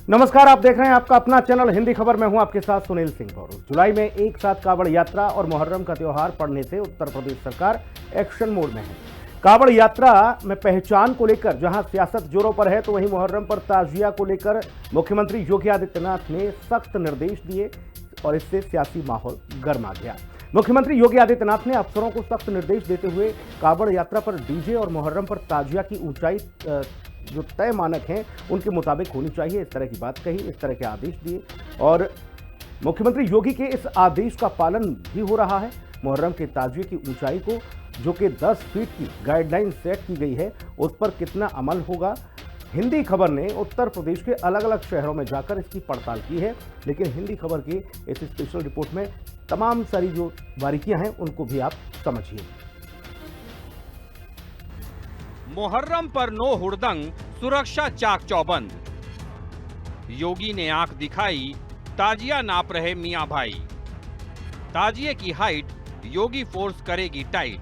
नमस्कार, आप देख रहे हैं आपका अपना चैनल हिंदी खबर। मैं हूं आपके साथ सुनील सिंह गौरव। जुलाई में एक साथ कावड़ यात्रा और मुहर्रम का त्योहार पड़ने से उत्तर प्रदेश सरकार एक्शन मोड में है। कावड़ यात्रा में पहचान को लेकर जहां सियासत जोरों पर है, तो वहीं मुहर्रम पर ताजिया को लेकर मुख्यमंत्री योगी आदित्यनाथ ने सख्त निर्देश दिए और इससे सियासी माहौल गर्मा गया। मुख्यमंत्री योगी आदित्यनाथ ने अफसरों को सख्त निर्देश देते हुए कावड़ यात्रा पर डीजे और मुहर्रम पर ताजिया की ऊंचाई जो तय मानक हैं उनके मुताबिक होनी चाहिए, इस तरह की बात कही, इस तरह के आदेश दिए और मुख्यमंत्री योगी के इस आदेश का पालन भी हो रहा है। मुहर्रम के ताजिए की ऊंचाई को जो कि 10 फीट की गाइडलाइन सेट की गई है, उस पर कितना अमल होगा। हिंदी खबर ने उत्तर प्रदेश के अलग अलग शहरों में जाकर इसकी पड़ताल की है, लेकिन हिंदी खबर की इस स्पेशल रिपोर्ट में तमाम सारी जो बारीकियां हैं उनको भी आप समझिए। मुहर्रम पर नो हुड़दंग, सुरक्षा चाक चौबंद। योगी ने आंख दिखाई, ताजिया नाप रहे मियां भाई। ताजिए की हाइट योगी फोर्स करेगी टाइट।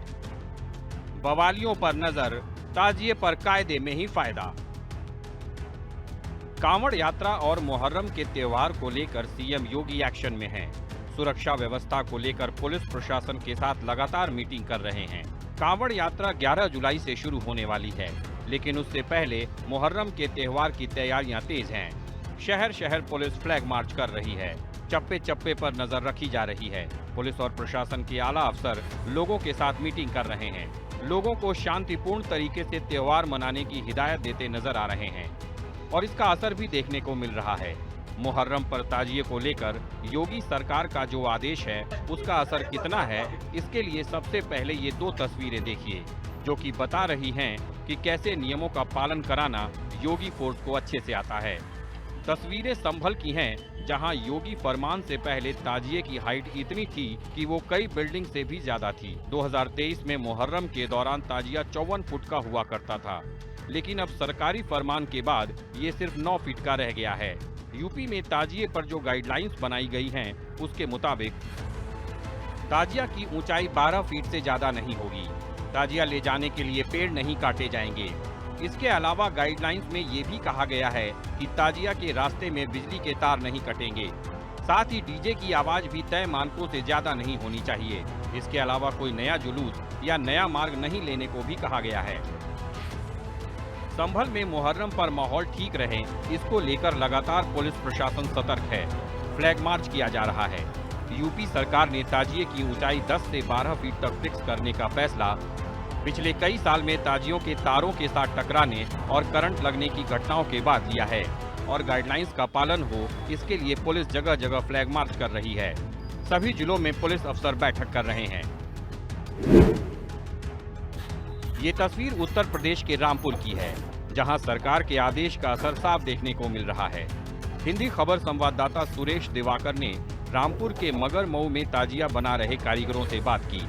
बवालियों पर नजर, ताजिए पर कायदे में ही फायदा। कांवड़ यात्रा और मुहर्रम के त्योहार को लेकर सीएम योगी एक्शन में हैं। सुरक्षा व्यवस्था को लेकर पुलिस प्रशासन के साथ लगातार मीटिंग कर रहे हैं। कांवड़ यात्रा 11 जुलाई से शुरू होने वाली है, लेकिन उससे पहले मुहर्रम के त्योहार की तैयारियां तेज हैं। शहर शहर पुलिस फ्लैग मार्च कर रही है। चप्पे चप्पे पर नजर रखी जा रही है। पुलिस और प्रशासन के आला अफसर लोगों के साथ मीटिंग कर रहे हैं। लोगों को शांतिपूर्ण तरीके से त्योहार मनाने की हिदायत देते नजर आ रहे हैं और इसका असर भी देखने को मिल रहा है। मुहर्रम पर ताजिए को लेकर योगी सरकार का जो आदेश है उसका असर कितना है, इसके लिए सबसे पहले ये 2 तस्वीरें देखिए जो कि बता रही हैं कि कैसे नियमों का पालन कराना योगी फोर्स को अच्छे से आता है। तस्वीरें संभल की हैं, जहां योगी फरमान से पहले ताजिए की हाइट इतनी थी कि वो कई बिल्डिंग से भी ज्यादा थी। 2023 में मुहर्रम के दौरान ताजिया 54 फुट का हुआ करता था, लेकिन अब सरकारी फरमान के बाद ये सिर्फ 9 फीट का रह गया है। यूपी में ताजिए पर जो गाइडलाइंस बनाई गई हैं, उसके मुताबिक ताजिया की ऊंचाई 12 फीट से ज्यादा नहीं होगी। ताजिया ले जाने के लिए पेड़ नहीं काटे जाएंगे। इसके अलावा गाइडलाइंस में ये भी कहा गया है कि ताजिया के रास्ते में बिजली के तार नहीं कटेंगे। साथ ही डीजे की आवाज भी तय मानकों से ज्यादा नहीं होनी चाहिए। इसके अलावा कोई नया जुलूस या नया मार्ग नहीं लेने को भी कहा गया है। संभल में मुहर्रम पर माहौल ठीक रहे, इसको लेकर लगातार पुलिस प्रशासन सतर्क है। फ्लैग मार्च किया जा रहा है। यूपी सरकार ने ताजिए की ऊंचाई 10 से 12 फीट तक फिक्स करने का फैसला पिछले कई साल में ताजियों के तारों के साथ टकराने और करंट लगने की घटनाओं के बाद लिया है और गाइडलाइंस का पालन हो, इसके लिए पुलिस जगह जगह फ्लैग मार्च कर रही है। सभी जिलों में पुलिस अफसर बैठक कर रहे हैं। ये तस्वीर उत्तर प्रदेश के रामपुर की है, जहां सरकार के आदेश का असर साफ देखने को मिल रहा है। हिंदी खबर संवाददाता सुरेश दिवाकर ने रामपुर के मगर मऊ में ताजिया बना रहे कारीगरों से बात की,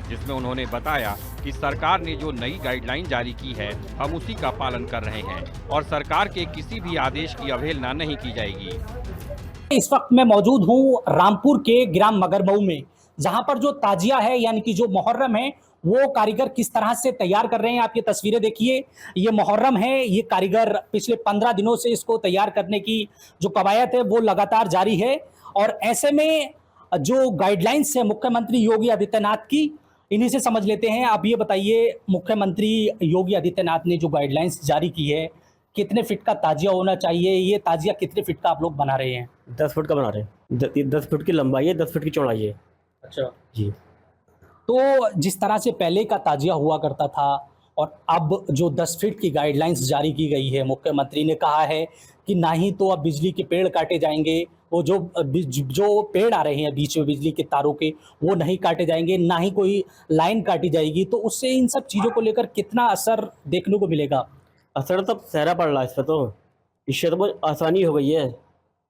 जिसमें उन्होंने बताया कि सरकार ने जो नई गाइडलाइन जारी की है, हम उसी का पालन कर रहे हैं और सरकार के किसी भी आदेश की अवहेलना नहीं की जाएगी। इस वक्त मैं मौजूद हूँ रामपुर के ग्राम मगरमऊ में, जहां पर जो ताजिया है यानी कि जो मुहर्रम है वो कारीगर किस तरह से तैयार कर रहे हैं। आप ये तस्वीरें देखिए, ये मुहर्रम है, ये कारीगर पिछले 15 दिनों से इसको तैयार करने की जो कवायद है वो लगातार जारी है और ऐसे में जो गाइडलाइंस है मुख्यमंत्री योगी आदित्यनाथ की, इन्हीं से समझ लेते हैं। आप ये बताइए, मुख्यमंत्री योगी आदित्यनाथ ने जो गाइडलाइंस जारी की है, कितने फीट का ताजिया होना चाहिए, ये ताजिया कितने फीट का आप लोग बना रहे हैं? 10 फुट का बना रहे हैं। 10 फुट की लंबाई है, 10 फुट की चौड़ाई है। अच्छा जी। तो जिस तरह से पहले का ताजिया हुआ करता था और अब जो 10 फीट की गाइडलाइंस जारी की गई है, मुख्यमंत्री ने कहा है कि ना ही तो अब बिजली के पेड़ काटे जाएंगे, वो जो पेड़ आ रहे हैं बीच में बिजली के तारों के, वो नहीं काटे जाएंगे, ना ही कोई लाइन काटी जाएगी। तो उससे इन सब चीज़ों को लेकर कितना असर देखने को मिलेगा? असर तो सहरा पड़ रहा है इसका, तो इससे तो बहुत आसानी हो गई है।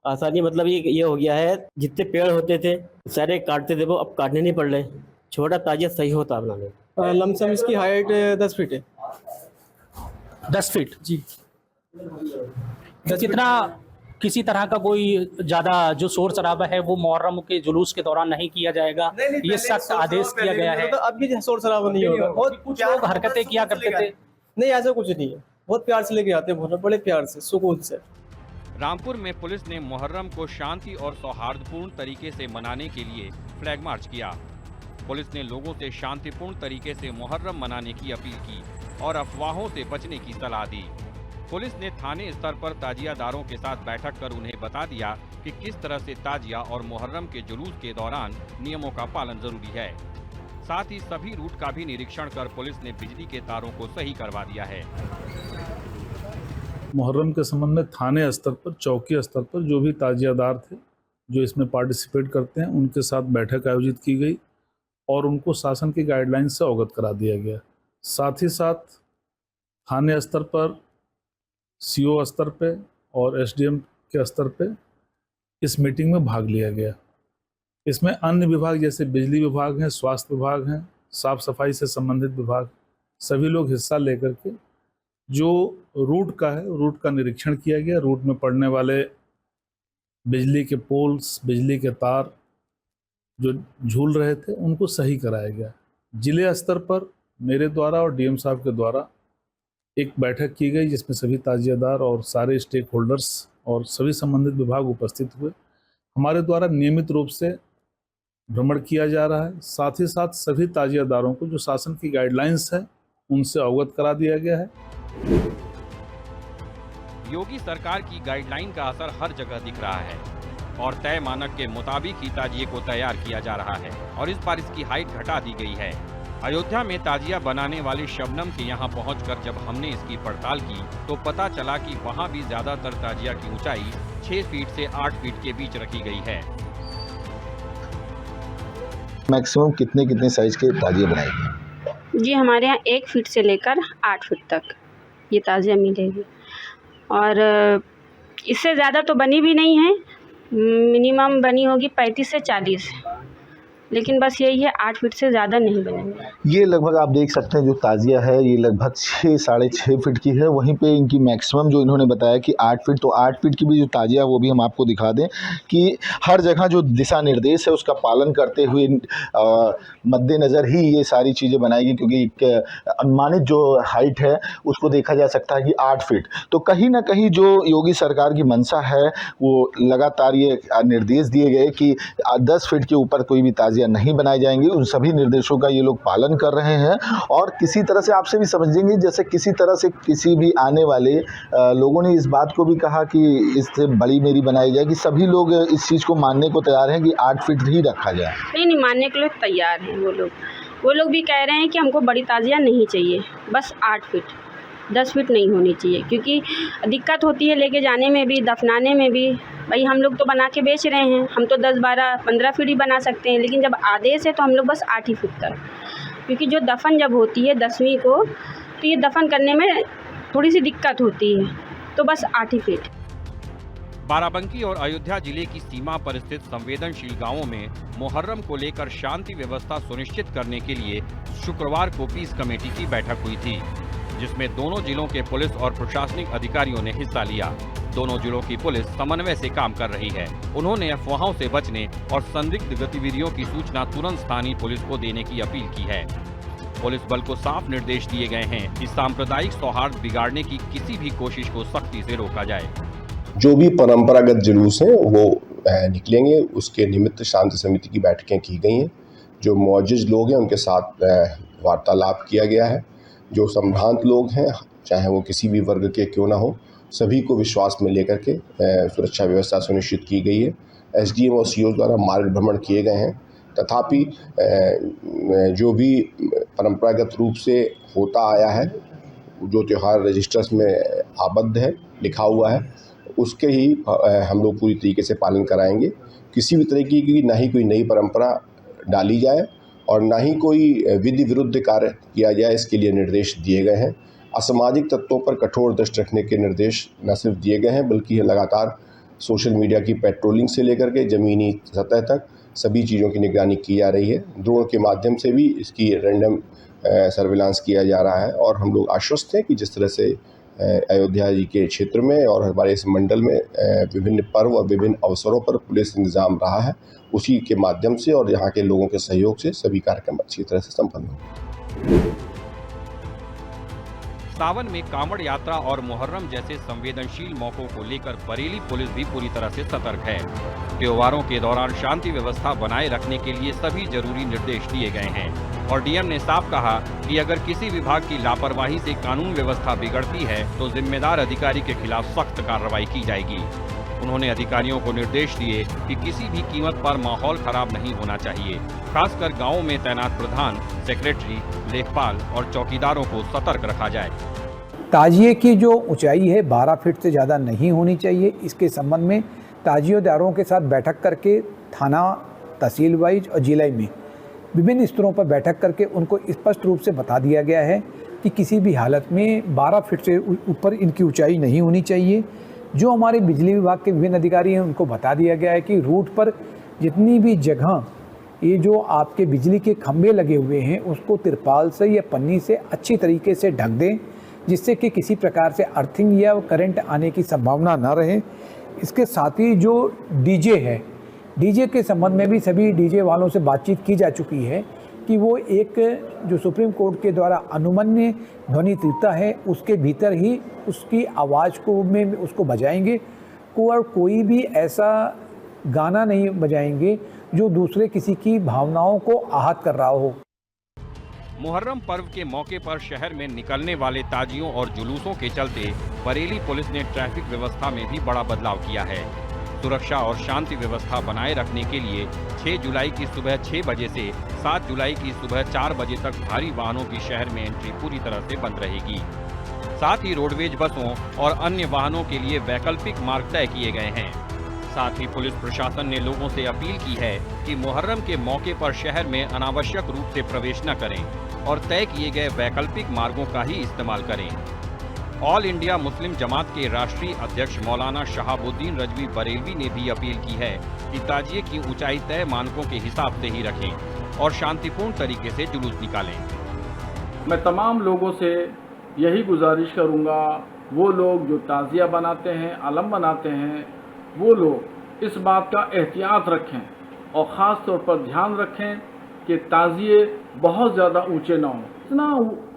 आसानी मतलब ये हो गया है, जितने पेड़ होते थे सारे काटते थे, वो अब काटने नहीं पड़ रहे। छोटा ताजिया सही होता है बनाने। लमसम इसकी हाइट 10 फीट है। 10 फीट जी। कितना किसी तरह का कोई ज्यादा जो शोर शराबा है वो मुहर्रम के जुलूस के दौरान नहीं किया जाएगा, ये सख्त आदेश किया गया है। तो अब भी शोर शराबा नहीं होगा। बहुत कुछ लोग हरकतें किया करते थे। नहीं, ऐसा कुछ नहीं है। बहुत प्यार से लेके आते हैं, बहुत बड़े प्यार से, सुकून से। रामपुर में पुलिस ने मुहर्रम को शांति और सौहार्दपूर्ण तरीके से मनाने के लिए फ्लैग मार्च किया। पुलिस ने लोगों से शांतिपूर्ण तरीके से मुहर्रम मनाने की अपील की और अफवाहों से बचने की सलाह दी। पुलिस ने थाने स्तर पर ताजियादारों के साथ बैठक कर उन्हें बता दिया कि किस तरह से ताजिया और मुहर्रम के जुलूस के दौरान नियमों का पालन जरूरी है। साथ ही सभी रूट का भी निरीक्षण कर पुलिस ने बिजली के तारों को सही करवा दिया है। मुहर्रम के संबंध में थाने स्तर पर, चौकी स्तर पर जो भी ताजियादार थे जो इसमें पार्टिसिपेट करते हैं उनके साथ बैठक आयोजित की गई और उनको शासन की गाइडलाइन से अवगत करा दिया गया। साथ ही साथ थाने स्तर पर, सीओ स्तर पे और एसडीएम के स्तर पे इस मीटिंग में भाग लिया गया। इसमें अन्य विभाग जैसे बिजली विभाग हैं, स्वास्थ्य विभाग हैं, साफ सफाई से संबंधित विभाग, सभी लोग हिस्सा लेकर के जो रूट का है, रूट का निरीक्षण किया गया। रूट में पड़ने वाले बिजली के पोल्स, बिजली के तार जो झूल रहे थे उनको सही कराया गया। जिले स्तर पर मेरे द्वारा और डीएम साहब के द्वारा एक बैठक की गई जिसमें सभी ताजियादार और सारे स्टेक होल्डर्स और सभी संबंधित विभाग उपस्थित हुए। हमारे द्वारा नियमित रूप से भ्रमण किया जा रहा है। साथ ही साथ सभी ताजियादारों को जो शासन की गाइडलाइंस है उनसे अवगत करा दिया गया है। योगी सरकार की गाइडलाइन का असर हर जगह दिख रहा है और तय मानक के मुताबिक ही ताजिए को तैयार किया जा रहा है और इस बार इसकी हाइट घटा दी गई है। अयोध्या में ताजिया बनाने वाली शबनम के यहाँ पहुंचकर जब हमने इसकी पड़ताल की तो पता चला कि वहाँ भी ज्यादातर ताजिया की ऊंचाई 6 फीट से 8 फीट के बीच रखी गई है। मैक्सिमम कितने साइज के ताजिए बनाएंगे? जी हमारे यहाँ 1 फीट से लेकर 8 फीट तक ये ताजिया मिलेगी और इससे ज़्यादा तो बनी भी नहीं है। मिनिमम बनी होगी 35 से 40, लेकिन बस यही है 8 फीट से ज़्यादा नहीं बनेंगे। ये लगभग आप देख सकते हैं जो ताजिया है ये लगभग 6 साढ़े 6 फीट की है। वहीं पे इनकी मैक्सिमम जो इन्होंने बताया कि 8 फीट, तो 8 फीट की भी जो ताजिया वो भी हम आपको दिखा दें कि हर जगह जो दिशा निर्देश है उसका पालन करते हुए मद्देनज़र ही ये सारी चीज़ें बनाएगी, क्योंकि एक अनुमानित जो हाइट है उसको देखा जा सकता है कि 8 फीट। तो कहीं ना कहीं जो योगी सरकार की मंशा है वो लगातार ये निर्देश दिए गए कि 10 फीट के ऊपर कोई भी ताजिया नहीं बनाए जाएंगे। उन सभी निर्देशों का ये लोग पालन कर रहे हैं और किसी तरह से आपसे भी समझेंगे जैसे किसी तरह से किसी भी आने वाले लोगों ने इस बात को भी कहा कि इससे बड़ी मेरी बनाई जाए, कि सभी लोग इस चीज़ को मानने को तैयार हैं कि 8 फीट ही रखा जाए। नहीं, मानने के लिए तैयार हैं वो लोग भी कह रहे हैं कि हमको बड़ी ताजिया नहीं चाहिए, बस 8 फीट, 10 फीट नहीं होनी चाहिए, क्योंकि दिक्कत होती है लेके जाने में भी, दफनाने में भी। भाई हम लोग तो बना के बेच रहे हैं, हम तो 10, 12, 15 फीट ही बना सकते हैं, लेकिन जब आदेश है तो हम लोग बस 8 ही फीट तक, क्योंकि जो दफन जब होती है 10वीं को तो ये दफन करने में थोड़ी सी दिक्कत होती है, तो बस 8 ही फीट। बाराबंकी और अयोध्या जिले की सीमा पर स्थित संवेदनशील गांवों में मुहर्रम को लेकर शांति व्यवस्था सुनिश्चित करने के लिए शुक्रवार को पीस कमेटी की बैठक हुई थी, जिसमें दोनों जिलों के पुलिस और प्रशासनिक अधिकारियों ने हिस्सा लिया। दोनों जिलों की पुलिस समन्वय से काम कर रही है। उन्होंने अफवाहों से बचने और संदिग्ध गतिविधियों की सूचना तुरंत स्थानीय पुलिस को देने की अपील की है। पुलिस बल को साफ निर्देश दिए गए हैं कि सांप्रदायिक सौहार्द बिगाड़ने की किसी भी कोशिश को सख्ती से रोका जाए। जो भी परंपरागत जुलूस हैं वो निकलेंगे, उसके निमित्त शांति समिति की बैठकें की गई हैं। जो मौजूद लोग हैं उनके साथ वार्तालाप किया गया है। जो संभ्रांत लोग हैं, चाहे वो किसी भी वर्ग के क्यों ना हो, सभी को विश्वास में लेकर के सुरक्षा व्यवस्था सुनिश्चित की गई है। एसडीएम और सीओ द्वारा मार्ग भ्रमण किए गए हैं। तथापि जो भी परंपरागत रूप से होता आया है, जो त्यौहार रजिस्टर्स में आबद्ध है, लिखा हुआ है, उसके ही हम लोग पूरी तरीके से पालन कराएंगे। किसी भी तरीके की ना ही कोई नई परंपरा डाली जाए और ना ही कोई विधि विरुद्ध कार्य किया जाए, इसके लिए निर्देश दिए गए हैं। असामाजिक तत्वों पर कठोर दृष्टि रखने के निर्देश न सिर्फ दिए गए हैं, बल्कि लगातार सोशल मीडिया की पेट्रोलिंग से लेकर के ज़मीनी सतह तक सभी चीज़ों की निगरानी की जा रही है। ड्रोन के माध्यम से भी इसकी रैंडम सर्विलांस किया जा रहा है और हम लोग आश्वस्त हैं कि जिस तरह से अयोध्या जी के क्षेत्र में और हमारे इस मंडल में विभिन्न पर्व और विभिन्न अवसरों पर पुलिस इंतजाम रहा है, उसी के माध्यम से और यहाँ के लोगों के सहयोग से सभी कार्यक्रम अच्छी तरह से संपन्न होंगे। सावन में कांवड़ यात्रा और मुहर्रम जैसे संवेदनशील मौकों को लेकर बरेली पुलिस भी पूरी तरह से सतर्क है। त्योहारों के दौरान शांति व्यवस्था बनाए रखने के लिए सभी जरूरी निर्देश दिए गए हैं और डीएम ने साफ कहा कि अगर किसी विभाग की लापरवाही से कानून व्यवस्था बिगड़ती है तो जिम्मेदार अधिकारी के खिलाफ सख्त कार्रवाई की जाएगी। उन्होंने अधिकारियों को निर्देश दिए कि किसी भी कीमत पर माहौल खराब नहीं होना चाहिए। खासकर गांवों में तैनात प्रधान, सेक्रेटरी, लेखपाल और चौकीदारों को सतर्क रखा जाए। ताजिए की जो ऊंचाई है 12 फीट से ज़्यादा नहीं होनी चाहिए। इसके संबंध में ताजिएदारों के साथ बैठक करके थाना, तहसील वाइज और जिले में विभिन्न स्तरों पर बैठक करके उनको स्पष्ट रूप से बता दिया गया है कि किसी भी हालत में 12 फीट से ऊपर इनकी ऊंचाई नहीं होनी चाहिए। जो हमारे बिजली विभाग के विभिन्न अधिकारी हैं उनको बता दिया गया है कि रूट पर जितनी भी जगह ये जो आपके बिजली के खंभे लगे हुए हैं उसको तिरपाल से या पन्नी से अच्छी तरीके से ढक दें, जिससे कि किसी प्रकार से अर्थिंग या करंट आने की संभावना न रहे। इसके साथ ही जो डीजे है, डीजे के संबंध में भी सभी डीजे वालों से बातचीत की जा चुकी है कि वो एक जो सुप्रीम कोर्ट के द्वारा अनुमन्य ध्वनि तीव्रता है उसके भीतर ही उसकी आवाज़ को में उसको बजाएंगे और कोई भी ऐसा गाना नहीं बजाएंगे जो दूसरे किसी की भावनाओं को आहत कर रहा हो। मुहर्रम पर्व के मौके पर शहर में निकलने वाले ताजियों और जुलूसों के चलते बरेली पुलिस ने ट्रैफिक व्यवस्था में भी बड़ा बदलाव किया है। सुरक्षा और शांति व्यवस्था बनाए रखने के लिए 6 जुलाई की सुबह 6 बजे से 7 जुलाई की सुबह 4 बजे तक भारी वाहनों की शहर में एंट्री पूरी तरह से बंद रहेगी। साथ ही रोडवेज बसों और अन्य वाहनों के लिए वैकल्पिक मार्ग तय किए गए हैं। साथ ही पुलिस प्रशासन ने लोगों से अपील की है कि मुहर्रम के मौके पर शहर में अनावश्यक रूप से प्रवेश न करें और तय किए गए वैकल्पिक मार्गों का ही इस्तेमाल करें। ऑल इंडिया मुस्लिम जमात के राष्ट्रीय अध्यक्ष मौलाना शहाबुद्दीन रजवी बरेलवी ने भी अपील की है कि ताजिए की ऊंचाई तय मानकों के हिसाब से ही रखें और शांतिपूर्ण तरीके से जुलूस निकालें। मैं तमाम लोगों से यही गुजारिश करूंगा, वो लोग जो ताजिया बनाते हैं, आलम बनाते हैं, वो लोग इस बात का एहतियात रखें और ख़ास तौर पर ध्यान रखें कि ताजिए बहुत ज़्यादा ऊंचे ना हो। इतना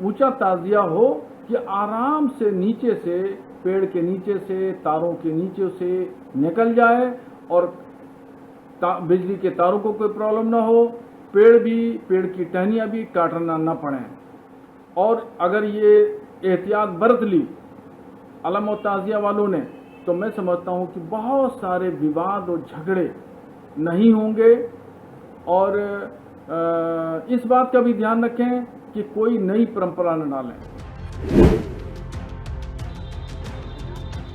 ऊंचा ताजिया हो कि आराम से नीचे से, पेड़ के नीचे से, तारों के नीचे से निकल जाए और बिजली के तारों को कोई प्रॉब्लम ना हो, पेड़ की टहनियाँ भी काटना ना पड़ें। और अगर ये एहतियात बरत ली अलम और ताजिया वालों ने तो मैं समझता हूँ कि बहुत सारे विवाद और झगड़े नहीं होंगे। और इस बात का भी ध्यान रखें कि कोई नई परंपरा न डालें।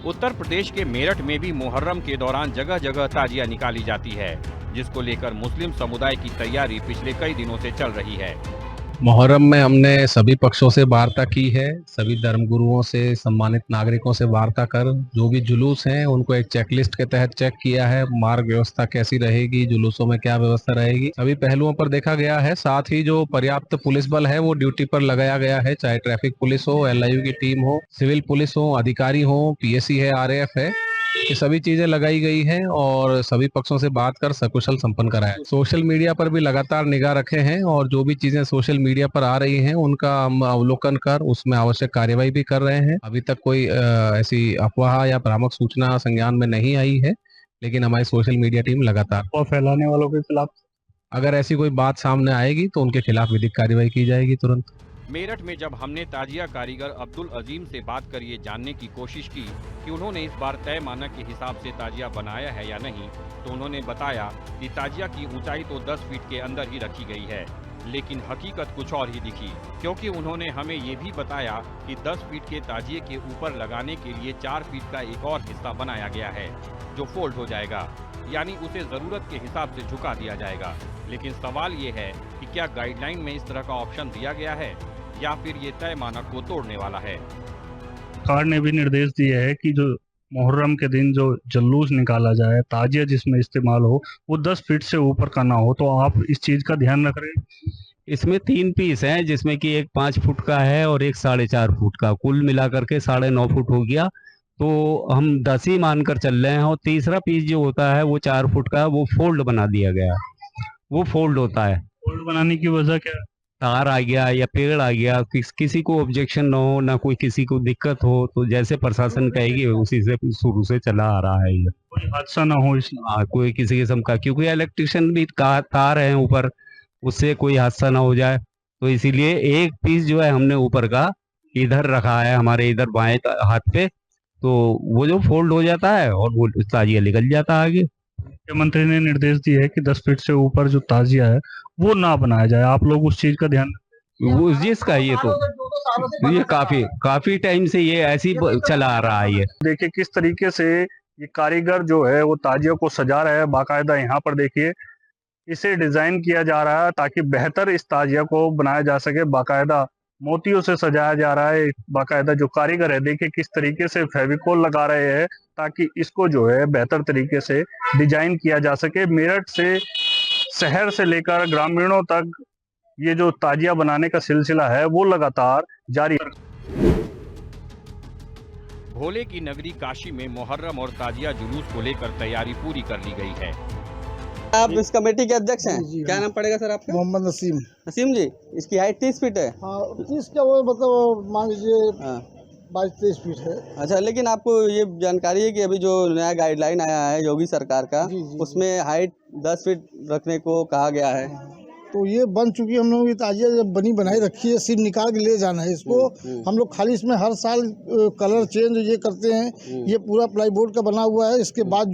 उत्तर प्रदेश के मेरठ में भी मुहर्रम के दौरान जगह जगह ताजिया निकाली जाती है, जिसको लेकर मुस्लिम समुदाय की तैयारी पिछले कई दिनों से चल रही है। मुहर्रम में हमने सभी पक्षों से वार्ता की है, सभी धर्मगुरुओं से, सम्मानित नागरिकों से वार्ता कर जो भी जुलूस हैं उनको एक चेकलिस्ट के तहत चेक किया है। मार्ग व्यवस्था कैसी रहेगी, जुलूसों में क्या व्यवस्था रहेगी, सभी पहलुओं पर देखा गया है। साथ ही जो पर्याप्त पुलिस बल है वो ड्यूटी पर लगाया गया है, चाहे ट्रैफिक पुलिस हो, LIU की टीम हो, सिविल पुलिस हो, अधिकारी हो, PSC है, RAF है, ये सभी चीजें लगाई गई हैं और सभी पक्षों से बात कर सकुशल संपन्न कराया। सोशल मीडिया पर भी लगातार निगाह रखे हैं और जो भी चीजें सोशल मीडिया पर आ रही हैं उनका हम अवलोकन कर उसमें आवश्यक कार्यवाही भी कर रहे हैं। अभी तक कोई ऐसी अफवाह या भ्रामक सूचना संज्ञान में नहीं आई है, लेकिन हमारी सोशल मीडिया टीम लगातार और फैलाने वालों के खिलाफ अगर ऐसी कोई बात सामने आएगी तो उनके खिलाफ विधिक कार्यवाही की जाएगी तुरंत। मेरठ में जब हमने ताजिया कारीगर अब्दुल अजीम से बात कर ये जानने की कोशिश की कि उन्होंने इस बार तय मानक के हिसाब से ताजिया बनाया है या नहीं, तो उन्होंने बताया कि ताजिया की ऊंचाई तो 10 फीट के अंदर ही रखी गई है, लेकिन हकीकत कुछ और ही दिखी, क्योंकि उन्होंने हमें ये भी बताया कि 10 फीट के ताजिए के ऊपर लगाने के लिए 4 फीट का एक और हिस्सा बनाया गया है जो फोल्ड हो जाएगा, यानी उसे जरूरत के हिसाब से झुका दिया जाएगा। लेकिन सवाल ये है कि क्या गाइडलाइन में इस तरह का ऑप्शन दिया गया है या फिर ये तय मानक को तोड़ने वाला है। सरकार ने भी निर्देश दिए है कि जो मुहर्रम के दिन जो जुलूस निकाला जाए, ताजिया जिसमें इस्तेमाल हो वो 10 फीट से ऊपर का ना हो, तो आप इस चीज का ध्यान रख रहे हैं। इसमें 3 पीस हैं जिसमें कि एक 5 फुट का है और एक 4.5 फुट का, कुल मिलाकर के 9.5 फुट हो गया, तो हम 10 ही मानकर चल रहे हैं। और तीसरा पीस जो होता है वो 4 फुट का, वो फोल्ड बना दिया गया, वो फोल्ड होता है। फोल्ड बनाने की वजह क्या है? तार आ गया या पेड़ आ गया, किसी को ऑब्जेक्शन ना हो, ना कोई किसी को दिक्कत हो, तो जैसे प्रशासन कहेगी उसी से शुरू से चला आ रहा है ये। कोई हादसा ना हो इसमें। हाँ, कोई किसी किस्म का, क्योंकि इलेक्ट्रिशियन भी तार है ऊपर, उससे कोई हादसा ना हो जाए, तो इसीलिए एक पीस जो है हमने ऊपर का इधर रखा है, हमारे इधर बाएं हाथ पे, तो वो जो फोल्ड हो जाता है और वो ताजिया निकल जाता है आगे। मुख्यमंत्री ने निर्देश दिए है कि 10 फीट से ऊपर जो ताजिया है वो ना बनाया जाए, आप लोग उस चीज का ध्यान वो जिसका ये काफी टाइम से ये ऐसी चला आ रहा है। ये देखिए किस तरीके से ये कारीगर जो है वो ताजिया को सजा रहा है, बाकायदा यहाँ पर देखिए इसे डिजाइन किया जा रहा है ताकि बेहतर इस ताजिया को बनाया जा सके। बाकायदा मोतियों से सजाया जा रहा है, बाकायदा जो कारीगर है देखिए किस तरीके से फेविकोल लगा रहे हैं ताकि इसको जो है बेहतर तरीके से डिजाइन किया जा सके। मेरठ से शहर से लेकर ग्रामीणों तक ये जो ताजिया बनाने का सिलसिला है वो लगातार जारी है। भोले की नगरी काशी में मुहर्रम और ताजिया जुलूस को लेकर तैयारी पूरी कर ली गई है। आप इस कमेटी के अध्यक्ष हैं, क्या नाम पड़ेगा सर आपका? मोहम्मद नसीम। नसीम जी, इसकी हाइट 30 फीट है। हाँ, 30 का वो मतलब मान लीजिए 22-23 फीट है। अच्छा, लेकिन आपको ये जानकारी है कि अभी जो नया गाइडलाइन आया है योगी सरकार का, उसमें हाइट 10 फीट रखने को कहा गया है। तो ये बन चुकी है, हम लोग ये ताजिया जब बनाई रखी है, सिर्फ निकाल के ले जाना है इसको। हम लोग खाली इसमें हर साल कलर चेंज ये करते हैं। ये पूरा प्लाईबोर्ड का बना हुआ है, इसके बाद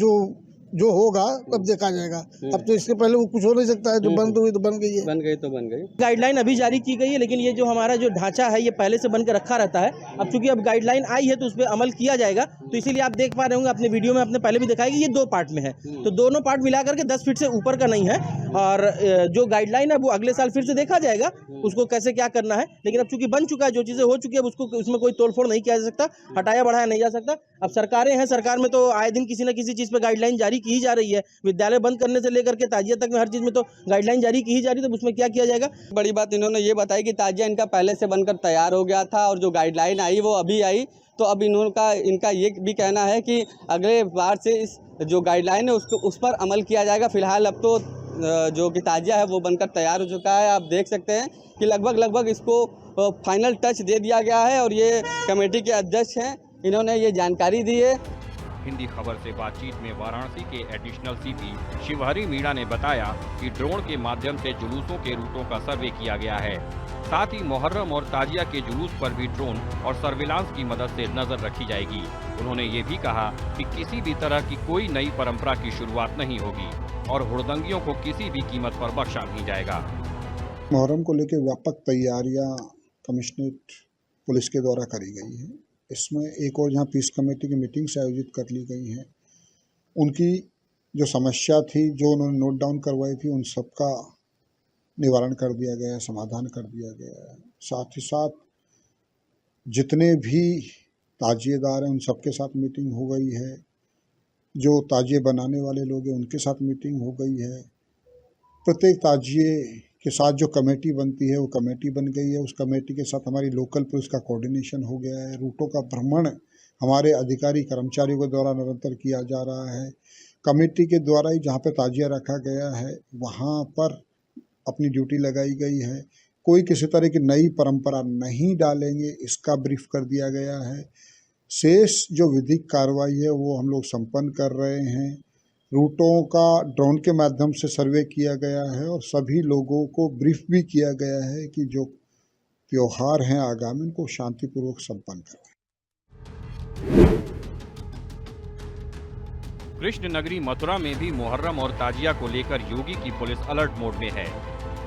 जो होगा तब देखा जाएगा। अब तो इसके पहले वो कुछ हो नहीं सकता है, जो बंद हुई तो बन गई है। बन गई तो बन गई। गाइडलाइन अभी जारी की गई है, लेकिन ये जो हमारा जो ढांचा है ये पहले से बनकर रखा रहता है। अब चूंकि अब गाइडलाइन आई है तो उस पर अमल किया जाएगा, तो इसीलिए आप देख पा रहे होंगे अपने वीडियो में, आपने पहले भी दिखाया कि ये 2 पार्ट में है, तो दोनों पार्ट मिला करके 10 फीट से ऊपर का नहीं है। और जो गाइडलाइन है वो अगले साल फिर से देखा जाएगा उसको कैसे क्या करना है। लेकिन अब चूंकि बन चुका है, जो चीजें हो चुकी है उसको उसमें कोई तोड़फोड़ नहीं किया जा सकता, हटाया बढ़ाया नहीं जा सकता। अब सरकारें हैं, सरकार में तो आए दिन किसी न किसी चीज पे गाइडलाइन जारी की ही जा रही है। विद्यालय बंद करने से लेकर के ताजिया तक में हर चीज में तो गाइडलाइन जारी की ही जा रही है, तो उसमें क्या किया जाएगा। बड़ी बात इन्होंने ये बताई कि ताजिया इनका पहले से बनकर तैयार हो गया था और जो गाइडलाइन आई वो अभी आई, तो अब इनका ये भी कहना है कि अगले बार से इस जो गाइडलाइन है उस पर अमल किया जाएगा। फिलहाल अब तो जो कि ताजिया है वो बनकर तैयार हो चुका है। आप देख सकते हैं कि लगभग इसको फाइनल टच दे दिया गया है और ये कमेटी के अध्यक्ष हैं, इन्होंने ये जानकारी दी है। हिंदी खबर से बातचीत में वाराणसी के एडिशनल सीपी शिवहरी मीणा ने बताया कि ड्रोन के माध्यम से जुलूसों के रूटों का सर्वे किया गया है। साथ ही मुहर्रम और ताजिया के जुलूस पर भी ड्रोन और सर्विलांस की मदद से नजर रखी जाएगी। उन्होंने ये भी कहा कि किसी भी तरह की कोई नई परंपरा की शुरुआत नहीं होगी और हुड़दंगियों को किसी भी कीमत पर बख्शा नहीं जाएगा। मुहर्रम को लेकर व्यापक तैयारियां कमिश्नरेट पुलिस के द्वारा करी गई है। इसमें एक और यहाँ पीस कमेटी की मीटिंग्स आयोजित कर ली गई हैं। उनकी जो समस्या थी, जो उन्होंने नोट डाउन करवाई थी, उन सब का निवारण कर दिया गया है, समाधान कर दिया गया है। साथ ही साथ जितने भी ताजिएदार हैं उन सबके साथ मीटिंग हो गई है। जो ताजिए बनाने वाले लोग हैं उनके साथ मीटिंग हो गई है। प्रत्येक ताजिए के साथ जो कमेटी बनती है वो कमेटी बन गई है। उस कमेटी के साथ हमारी लोकल पुलिस का कोऑर्डिनेशन हो गया है। रूटों का भ्रमण हमारे अधिकारी कर्मचारियों के द्वारा निरंतर किया जा रहा है। कमेटी के द्वारा ही जहाँ पे ताजिया रखा गया है वहाँ पर अपनी ड्यूटी लगाई गई है। कोई किसी तरह की नई परंपरा नहीं डालेंगे, इसका ब्रीफ कर दिया गया है। शेष जो विधिक कार्रवाई है वो हम लोग संपन्न कर रहे हैं। रूटों का ड्रोन के माध्यम से सर्वे किया गया है और सभी लोगों को ब्रीफ भी किया गया है कि जो त्योहार हैं आगामी उनको शांतिपूर्वक संपन्न करवाएं। कृष्ण नगरी मथुरा में भी मुहर्रम और ताजिया को लेकर योगी की पुलिस अलर्ट मोड में है।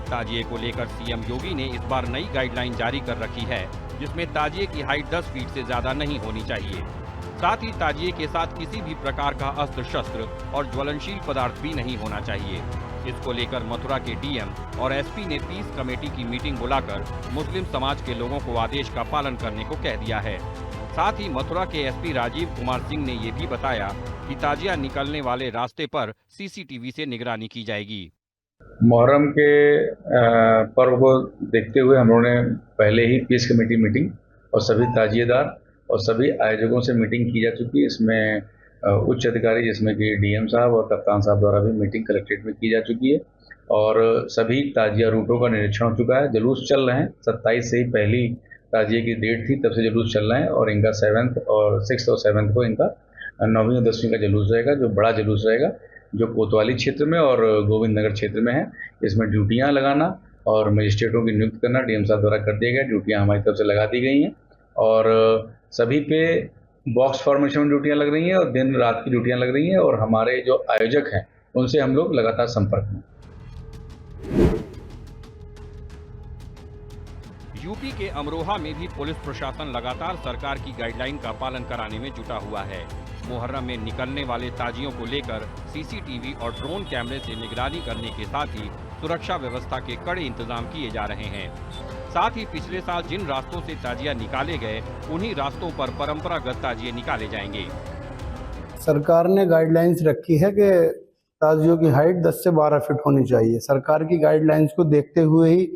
ताजिए को लेकर सीएम योगी ने इस बार नई गाइडलाइन जारी कर रखी है, जिसमें ताजिए की हाइट 10 फीट से ज्यादा नहीं होनी चाहिए। साथ ही ताजिए के साथ किसी भी प्रकार का अस्त्र शस्त्र और ज्वलनशील पदार्थ भी नहीं होना चाहिए। इसको लेकर मथुरा के डीएम और एसपी ने पीस कमेटी की मीटिंग बुलाकर मुस्लिम समाज के लोगों को आदेश का पालन करने को कह दिया है। साथ ही मथुरा के एसपी राजीव कुमार सिंह ने ये भी बताया कि ताजिया निकलने वाले रास्ते पर सीसीटीवी से निगरानी की जाएगी। मुहर्रम के पर्व को देखते हुए हम लोगों ने पहले ही पीस कमेटी मीटिंग और सभी ताजिएदार और सभी आयोजकों से मीटिंग की जा चुकी है। इसमें उच्च अधिकारी जिसमें कि डीएम साहब और कप्तान साहब द्वारा भी मीटिंग कलेक्ट्रेट में की जा चुकी है और सभी ताजिया रूटों का निरीक्षण हो चुका है। जुलूस चल रहे हैं, 27 से ही पहली ताजिए की डेट थी, तब से जुलूस चल रहे हैं और इनका 7th और 6th और 7th को इनका 9वीं और 10वीं का जुलूस रहेगा, जो बड़ा जुलूस रहेगा, जो कोतवाली क्षेत्र में और गोविंद नगर क्षेत्र में है। इसमें ड्यूटियाँ लगाना और मजिस्ट्रेटों की नियुक्त करना डीएम साहब द्वारा कर दिया गया। ड्यूटियाँ हमारी तरफ से लगा दी गई हैं और सभी पे बॉक्स फॉर्मेशन में ड्यूटियाँ लग रही हैं और दिन रात की ड्यूटियाँ लग रही हैं और हमारे जो आयोजक हैं उनसे हम लोग लगातार संपर्क में। यूपी के अमरोहा में भी पुलिस प्रशासन लगातार सरकार की गाइडलाइन का पालन कराने में जुटा हुआ है। मुहर्रम में निकलने वाले ताजियों को लेकर सीसीटीवी और ड्रोन कैमरे से निगरानी करने के साथ ही सुरक्षा व्यवस्था के कड़े इंतजाम किए जा रहे हैं। साथ ही पिछले साल जिन रास्तों से ताजिया निकाले गए उन्हीं रास्तों पर परंपरागत ताजिए निकाले जाएंगे। सरकार ने गाइडलाइंस रखी है कि ताजियों की हाइट 10 से 12 फीट होनी चाहिए। सरकार की गाइडलाइंस को देखते हुए ही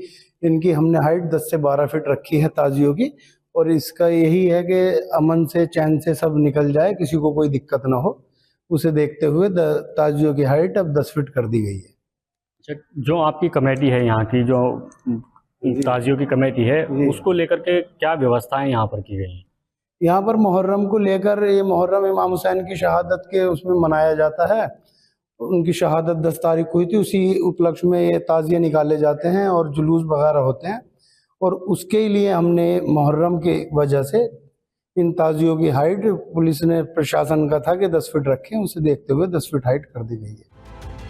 इनकी हमने हाइट 10 से 12 फीट रखी है ताजियों की, और इसका यही है कि अमन से चैन से सब निकल जाए, किसी को कोई दिक्कत ना हो, उसे देखते हुए ताजियों की हाइट अब 10 फीट कर दी गई है। जो आपकी कमेटी है यहाँ की, जो ताजियों की कमेटी है, उसको लेकर के क्या व्यवस्थाएं यहाँ पर की गई हैं? यहाँ पर मुहर्रम को लेकर, ये मुहर्रम इमाम हुसैन की शहादत के उसमें मनाया जाता है। उनकी शहादत 10 तारीख हुई थी, उसी उपलक्ष्य में ये ताजिए निकाले जाते हैं और जुलूस वगैरह होते हैं, और उसके लिए हमने मुहर्रम के वजह से इन ताजियों की हाइट पुलिस ने, प्रशासन का था कि 10 फीट रखें, उसे देखते हुए 10 फीट हाइट कर दी गई है।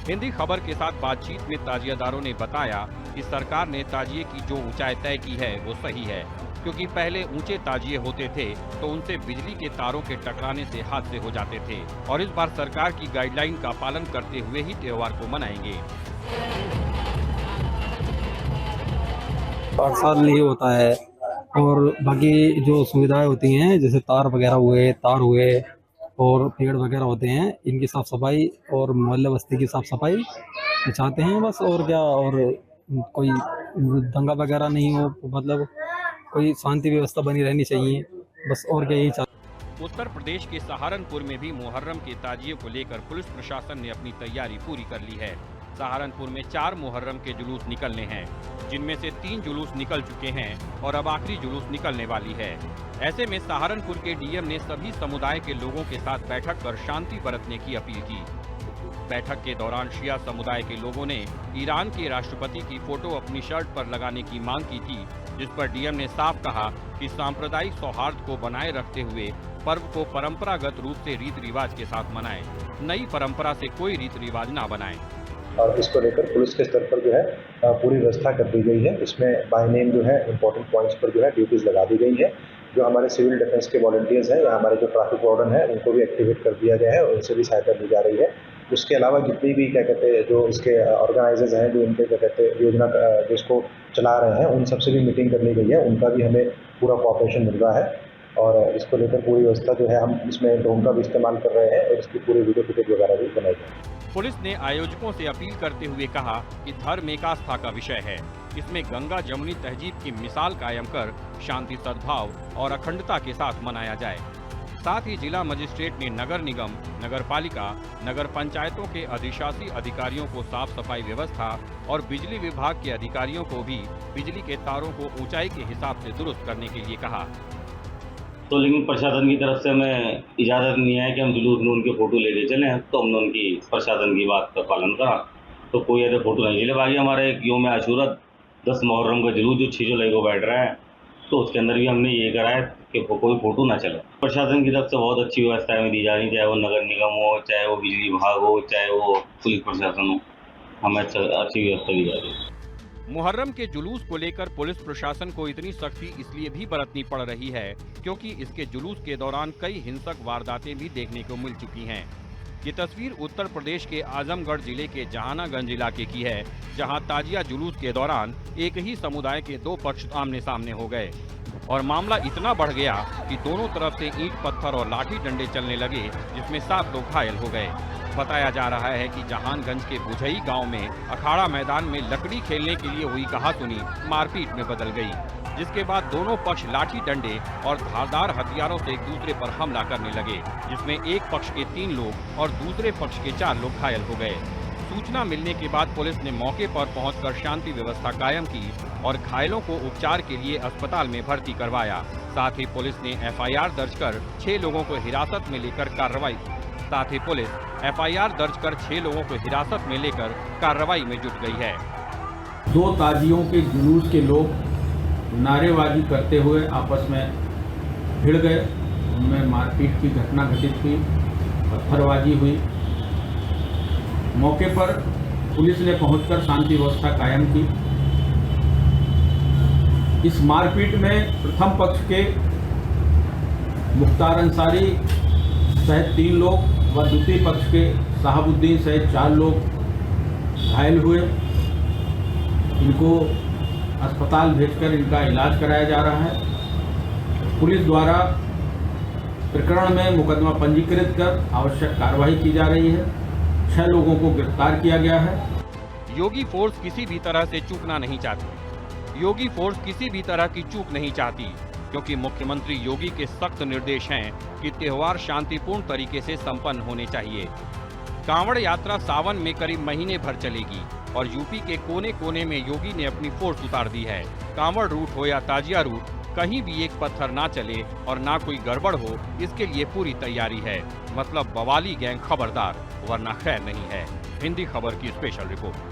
हिंदी खबर के साथ बातचीत में ताजियादारों ने बताया कि सरकार ने ताजिए की जो ऊंचाई तय की है वो सही है, क्योंकि पहले ऊंचे ताजिए होते थे तो उनसे बिजली के तारों के टकराने से हादसे हो जाते थे, और इस बार सरकार की गाइडलाइन का पालन करते हुए ही त्योहार को मनाएंगे। 8 साल नहीं होता है, और बाकी जो सुविधाएं होती हैं जैसे तार वगैरह हुए, तार हुए और पेड़ वगैरह होते हैं, इनकी साफ़ सफाई और मोहल्ले बस्ती की साफ़ सफाई चाहते हैं बस, और क्या, और कोई दंगा वगैरह नहीं हो, मतलब कोई शांति व्यवस्था बनी रहनी चाहिए बस, और क्या, यही चाहते। उत्तर प्रदेश के सहारनपुर में भी मुहर्रम के ताजिए को लेकर पुलिस प्रशासन ने अपनी तैयारी पूरी कर ली है। सहारनपुर में 4 मुहर्रम के जुलूस निकलने हैं, जिनमें से 3 जुलूस निकल चुके हैं और अब आखिरी जुलूस निकलने वाली है। ऐसे में सहारनपुर के डीएम ने सभी समुदाय के लोगों के साथ बैठक कर शांति बरतने की अपील की। बैठक के दौरान शिया समुदाय के लोगों ने ईरान के राष्ट्रपति की फोटो अपनी शर्ट पर लगाने की मांग की थी, जिस पर डीएम ने साफ कहा कि सांप्रदायिक सौहार्द को बनाए रखते हुए पर्व को परंपरागत रूप से रीति रिवाज के साथ मनाएं, नई परंपरा से कोई रीति रिवाज ना बनाएं। और इसको लेकर पुलिस के स्तर पर जो है पूरी व्यवस्था कर दी गई है। इसमें बाय नेम जो है इंपॉर्टेंट पॉइंट्स पर जो है ड्यूटीज़ लगा दी गई है। जो हमारे सिविल डिफेंस के वॉलंटियर्स हैं या हमारे जो ट्रैफिक वार्डन है, उनको भी एक्टिवेट कर दिया गया है और उनसे भी सहायता दी जा रही है। उसके अलावा जितनी भी क्या कहते हैं जो इसके ऑर्गेनाइजर्स हैं, जो इनके क्या कहते हैं योजना जो इसको चला रहे हैं, उन सबसे भी मीटिंग कर ली गई है। उनका भी हमें पूरा कोऑपरेशन मिल रहा है और इसको लेकर पूरी व्यवस्था जो है हम इसमें ड्रोन का भी इस्तेमाल कर रहे हैं और इसकी पूरी वीडियो फुटेज वगैरह भी बनाई गई। पुलिस ने आयोजकों से अपील करते हुए कहा कि धर्म एक आस्था का विषय है, इसमें गंगा जमुनी तहजीब की मिसाल कायम कर शांति, सद्भाव और अखंडता के साथ मनाया जाए। साथ ही जिला मजिस्ट्रेट ने नगर निगम, नगर पालिका, नगर पंचायतों के अधिशासी अधिकारियों को साफ सफाई व्यवस्था और बिजली विभाग के अधिकारियों को भी बिजली के तारों को ऊंचाई के हिसाब से दुरुस्त करने के लिए कहा। तो लेकिन प्रशासन की तरफ से हमें इजाज़त नहीं है कि हम जुलूस में उनके फ़ोटो लेके चलें, तो हमने उनकी प्रशासन की बात का पालन करा, तो कोई ऐसे फ़ोटो नहीं चले। बाकी हमारे एक योम आशूरा 10 मुहर्रम का जुलूस जो 6 जुलाई को बैठ रहा है, तो उसके अंदर भी हमने ये करा है कि कोई फ़ोटो ना चले। प्रशासन की तरफ से बहुत अच्छी व्यवस्थाएं दी जा रही, चाहे वो नगर निगम हो, चाहे वो बिजली विभाग हो, चाहे वो पुलिस प्रशासन हो, हमें अच्छी व्यवस्था दी जा रही है। मुहर्रम के जुलूस को लेकर पुलिस प्रशासन को इतनी सख्ती इसलिए भी बरतनी पड़ रही है क्योंकि इसके जुलूस के दौरान कई हिंसक वारदातें भी देखने को मिल चुकी हैं। ये तस्वीर उत्तर प्रदेश के आजमगढ़ जिले के जहानागंज इलाके की है, जहां ताजिया जुलूस के दौरान एक ही समुदाय के 2 पक्ष आमने सामने हो गए और मामला इतना बढ़ गया कि दोनों तरफ से ईंट पत्थर और लाठी डंडे चलने लगे, जिसमें 7 लोग घायल हो गए। बताया जा रहा है कि जहानगंज के बुझई गांव में अखाड़ा मैदान में लकड़ी खेलने के लिए हुई कहासुनी मारपीट में बदल गई, जिसके बाद दोनों पक्ष लाठी डंडे और धारदार हथियारों से एक दूसरे पर हमला करने लगे, जिसमें एक पक्ष के 3 लोग और दूसरे पक्ष के 4 लोग घायल हो गए। सूचना मिलने के बाद पुलिस ने मौके पर पहुंचकर शांति व्यवस्था कायम की और घायलों को उपचार के लिए अस्पताल में भर्ती करवाया। साथ ही पुलिस ने FIR दर्ज कर 6 लोगों को हिरासत में लेकर कार्रवाई में जुट गई है। 2 ताजियों के जुलूस के लोग नारेबाजी करते हुए आपस में भिड़ गए, उनमें मारपीट की घटना घटित हुई, पत्थरबाजी हुई। मौके पर पुलिस ने पहुंचकर शांति व्यवस्था कायम की। इस मारपीट में प्रथम पक्ष के मुख्तार अंसारी सहित 3 लोग व द्वितीय पक्ष के साहबुद्दीन सहित 4 लोग घायल हुए। इनको अस्पताल भेजकर इनका इलाज कराया जा रहा है। पुलिस द्वारा प्रकरण में मुकदमा पंजीकृत कर आवश्यक कार्रवाई की जा रही है। 6 लोगों को गिरफ्तार किया गया है। योगी फोर्स किसी भी तरह से चूकना नहीं चाहती। योगी फोर्स किसी भी तरह की चूक नहीं चाहती, क्योंकि मुख्यमंत्री योगी के सख्त निर्देश हैं कि त्योहार शांतिपूर्ण तरीके से संपन्न होने चाहिए। कांवड़ यात्रा सावन में करीब महीने भर चलेगी और यूपी के कोने कोने में योगी ने अपनी फोर्स उतार दी है। कांवड़ रूट हो या ताजिया रूट, कहीं भी एक पत्थर ना चले और ना कोई गड़बड़ हो, इसके लिए पूरी तैयारी है। मतलब बवाली गैंग खबरदार, वरना खैर नहीं है। हिंदी खबर की स्पेशल रिपोर्ट।